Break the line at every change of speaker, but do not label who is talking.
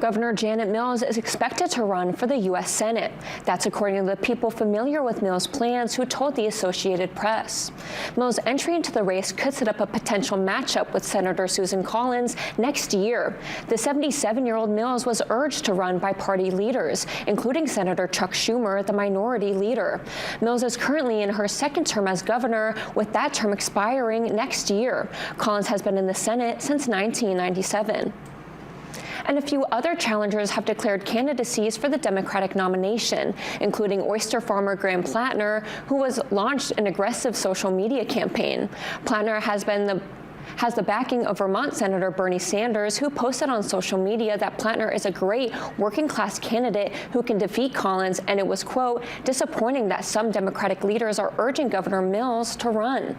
Governor Janet Mills is expected to run for the U.S. Senate. That's according to the people familiar with Mills' plans who told the Associated Press. Mills' entry into the race could set up a potential matchup with Senator Susan Collins next year. The 77-year-old Mills was urged to run by party leaders, including Senator Chuck Schumer, the minority leader. Mills is currently in her second term as governor, with that term expiring next year. Collins has been in the Senate since 1997. And a few other challengers have declared candidacies for the Democratic nomination, including oyster farmer Graham Plattner, who has launched an aggressive social media campaign. Plattner has the backing of Vermont Senator Bernie Sanders, who posted on social media that Plattner is a great working-class candidate who can defeat Collins, and it was, quote, disappointing that some Democratic leaders are urging Governor Mills to run.